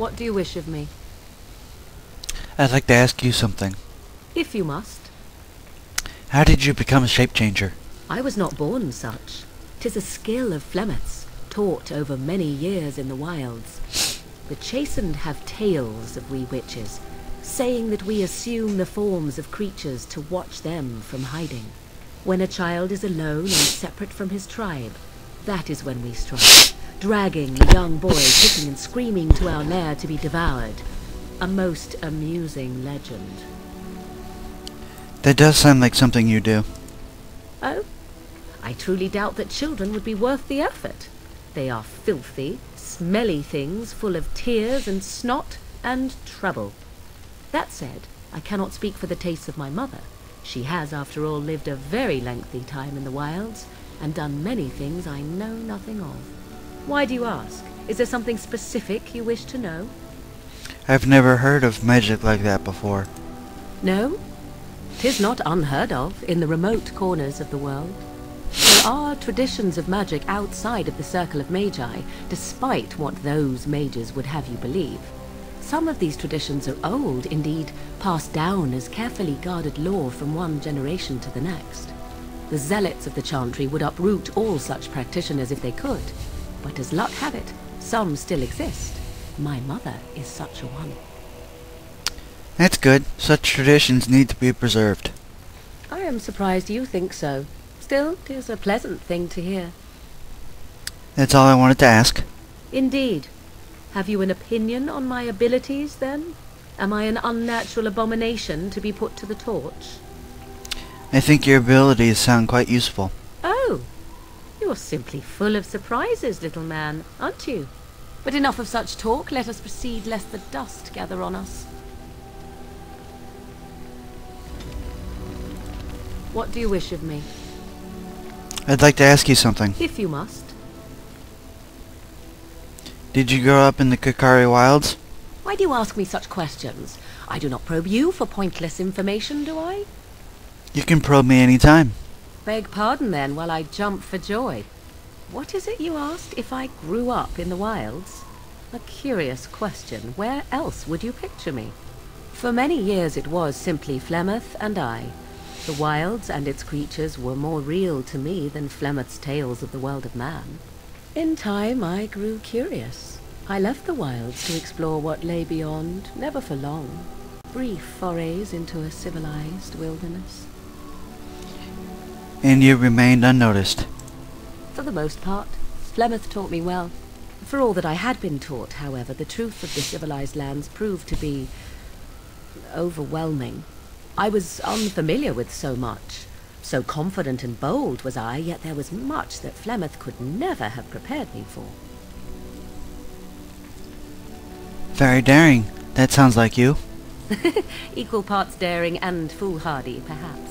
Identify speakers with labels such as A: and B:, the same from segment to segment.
A: What do you wish of me?
B: I'd like to ask you something.
A: If you must.
B: How did you become a shape changer?
A: I was not born such. 'Tis a skill of Flemeth's, taught over many years in the wilds. The chastened have tales of we witches, saying that we assume the forms of creatures to watch them from hiding. When a child is alone and separate from his tribe, that is when we strike, dragging the young boy kicking and screaming to our lair to be devoured. A most amusing legend.
B: That does sound like something you do.
A: Oh? I truly doubt that children would be worth the effort. They are filthy, smelly things full of tears and snot and trouble. That said, I cannot speak for the tastes of my mother. She has, after all, lived a very lengthy time in the wilds and done many things I know nothing of. Why do you ask? Is there something specific you wish to know?
B: I've never heard of magic like that before.
A: No? 'Tis not unheard of in the remote corners of the world. There are traditions of magic outside of the circle of magi, despite what those mages would have you believe. Some of these traditions are old, indeed, passed down as carefully guarded lore from one generation to the next. The zealots of the chantry would uproot all such practitioners if they could, but as luck have it, some still exist. My mother is such a one.
B: That's good. Such traditions need to be preserved.
A: I am surprised you think so. Still, 'tis a pleasant thing to hear.
B: That's all I wanted to ask.
A: Indeed. Have you an opinion on my abilities, then? Am I an unnatural abomination to be put to the torch?
B: I think your abilities sound quite useful.
A: Oh, you're simply full of surprises, little man, aren't you? But enough of such talk. Let us proceed, lest the dust gather on us. What do you wish of me?
B: I'd like to ask you something.
A: If you must.
B: Did you grow up in the Kakari Wilds?
A: Why do you ask me such questions? I do not probe you for pointless information, do I?
B: You can probe me any time.
A: Beg pardon, then, while I jump for joy. What is it you asked if I grew up in the wilds? A curious question. Where else would you picture me? For many years it was simply Flemeth and I. The wilds and its creatures were more real to me than Flemeth's tales of the world of man. In time I grew curious. I left the wilds to explore what lay beyond, never for long. Brief forays into a civilized wilderness.
B: And you remained unnoticed.
A: For the most part, Flemeth taught me well. For all that I had been taught, however, the truth of the civilized lands proved to be overwhelming. I was unfamiliar with so much. So confident and bold was I, yet there was much that Flemeth could never have prepared me for.
B: Very daring. That sounds like you.
A: Equal parts daring and foolhardy, perhaps.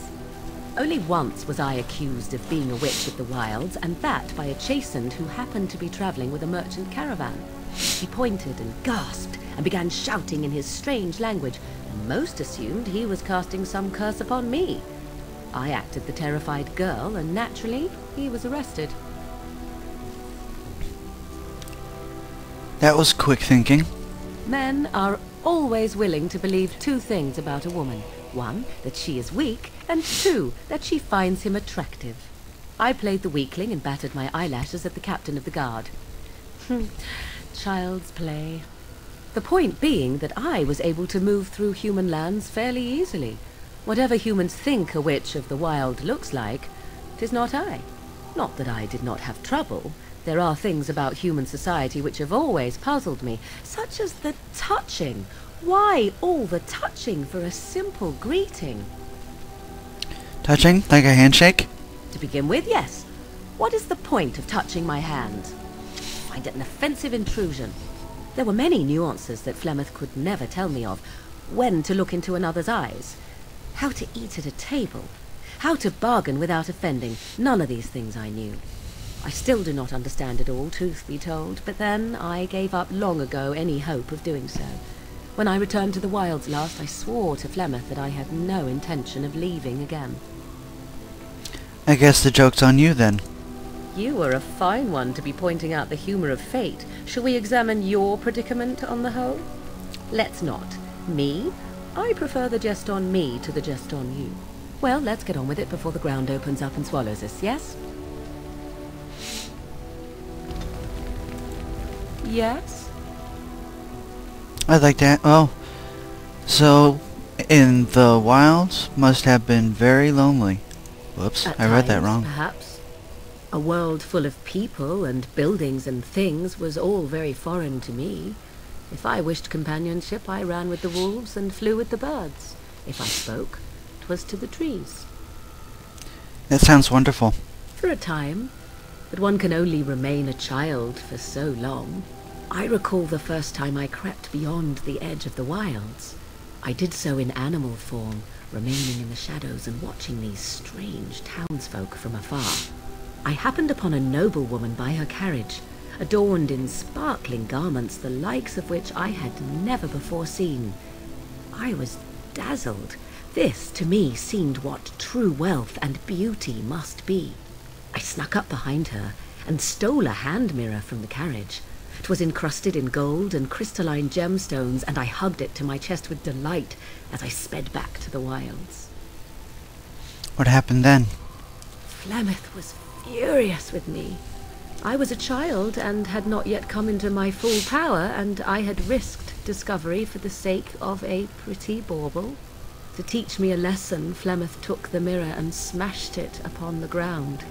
A: Only once was I accused of being a witch of the wilds, and that by a chastened who happened to be travelling with a merchant caravan. He pointed and gasped and began shouting in his strange language, and most assumed he was casting some curse upon me. I acted the terrified girl, and naturally, he was arrested.
B: That was quick thinking.
A: Men are always willing to believe two things about a woman. One, that she is weak, and two, that she finds him attractive. I played the weakling and battered my eyelashes at the captain of the guard. Child's play. The point being that I was able to move through human lands fairly easily. Whatever humans think a witch of the wild looks like, 'tis not I. Not that I did not have trouble. There are things about human society which have always puzzled me, such as the touching. Why all the touching for a simple greeting?
B: Touching? Like a handshake?
A: To begin with, yes. What is the point of touching my hand? I find it an offensive intrusion. There were many nuances that Flemeth could never tell me of. When to look into another's eyes. How to eat at a table. How to bargain without offending. None of these things I knew. I still do not understand it all, truth be told, but then I gave up long ago any hope of doing so. When I returned to the wilds last, I swore to Flemeth that I had no intention of leaving again.
B: I guess the joke's on you then.
A: You are a fine one to be pointing out the humour of fate. Shall we examine your predicament on the whole? Let's not. Me? I prefer the jest on me to the jest on you. Well, let's get on with it before the ground opens up and swallows us, yes? Yes?
B: I'd like to... Oh. So, in the wilds must have been very lonely. Whoops,
A: At
B: I read that
A: times,
B: wrong.
A: Perhaps. A world full of people and buildings and things was all very foreign to me. If I wished companionship, I ran with the wolves and flew with the birds. If I spoke, 'twas to the trees.
B: That sounds wonderful.
A: For a time, but one can only remain a child for so long. I recall the first time I crept beyond the edge of the wilds. I did so in animal form, remaining in the shadows and watching these strange townsfolk from afar. I happened upon a noblewoman by her carriage, adorned in sparkling garments, the likes of which I had never before seen. I was dazzled. This, to me, seemed what true wealth and beauty must be. I snuck up behind her and stole a hand mirror from the carriage. 'Twas encrusted in gold and crystalline gemstones, and I hugged it to my chest with delight as I sped back to the wilds.
B: What happened then?
A: Flemeth was furious with me. I was a child and had not yet come into my full power, and I had risked discovery for the sake of a pretty bauble. To teach me a lesson, Flemeth took the mirror and smashed it upon the ground.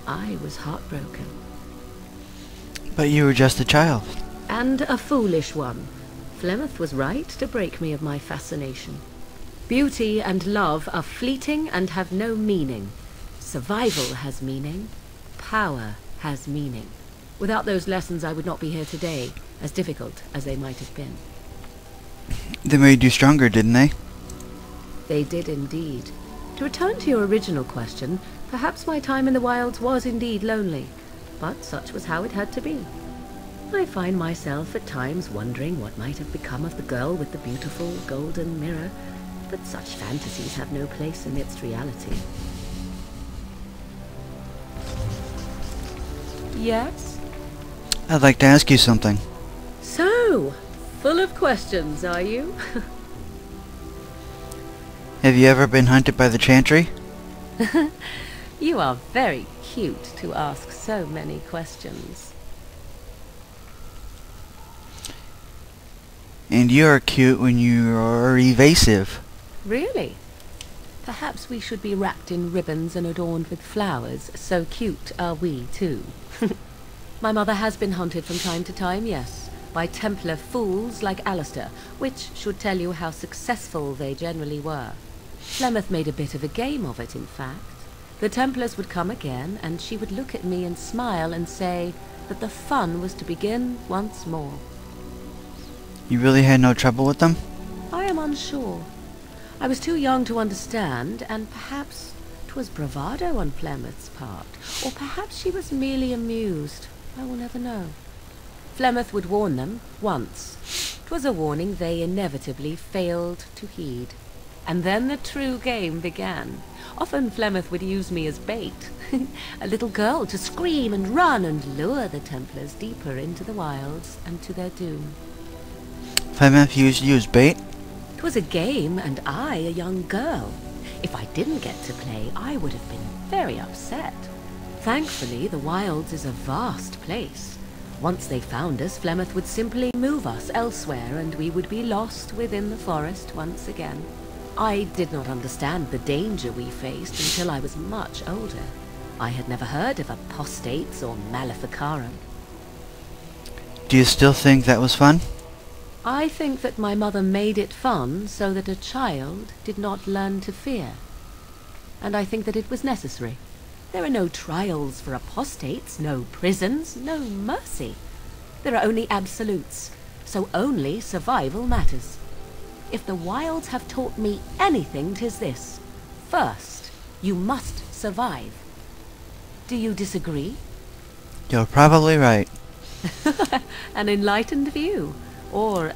A: I was heartbroken.
B: But you were just a child.
A: And a foolish one. Flemeth was right to break me of my fascination. Beauty and love are fleeting and have no meaning. Survival has meaning. Power has meaning. Without those lessons, I would not be here today, as difficult as they might have been.
B: They made you stronger, didn't they?
A: They did indeed. To return to your original question, perhaps my time in the wilds was indeed lonely, but such was how it had to be. I find myself at times wondering what might have become of the girl with the beautiful golden mirror, but such fantasies have no place amidst reality. Yes?
B: I'd like to ask you something.
A: So, full of questions, are you?
B: Have you ever been hunted by the Chantry?
A: You are very cute to ask so many questions.
B: And you're cute when you're evasive.
A: Really? Perhaps we should be wrapped in ribbons and adorned with flowers. So cute are we, too. My mother has been hunted from time to time, yes, by Templar fools like Alistair, which should tell you how successful they generally were. Flemeth made a bit of a game of it, in fact. The Templars would come again, and she would look at me and smile and say that the fun was to begin once more.
B: You really had no trouble with them?
A: I am unsure. I was too young to understand, and perhaps 'twas bravado on Flemeth's part, or perhaps she was merely amused. I will never know. Flemeth would warn them once. 'Twas a warning they inevitably failed to heed. And then the true game began. Often Flemeth would use me as bait, a little girl to scream and run and lure the Templars deeper into the wilds and to their doom.
B: Flemeth used you as bait?
A: 'Twas a game, and I a young girl. If I didn't get to play, I would have been very upset. Thankfully, the wilds is a vast place. Once they found us, Flemeth would simply move us elsewhere, and we would be lost within the forest once again. I did not understand the danger we faced until I was much older. I had never heard of apostates or maleficarum.
B: Do you still think that was fun?
A: I think that my mother made it fun so that a child did not learn to fear. And I think that it was necessary. There are no trials for apostates, no prisons, no mercy. There are only absolutes, so only survival matters. If the wilds have taught me anything, 'tis this. First, you must survive. Do you disagree?
B: You're probably right.
A: An enlightened view, or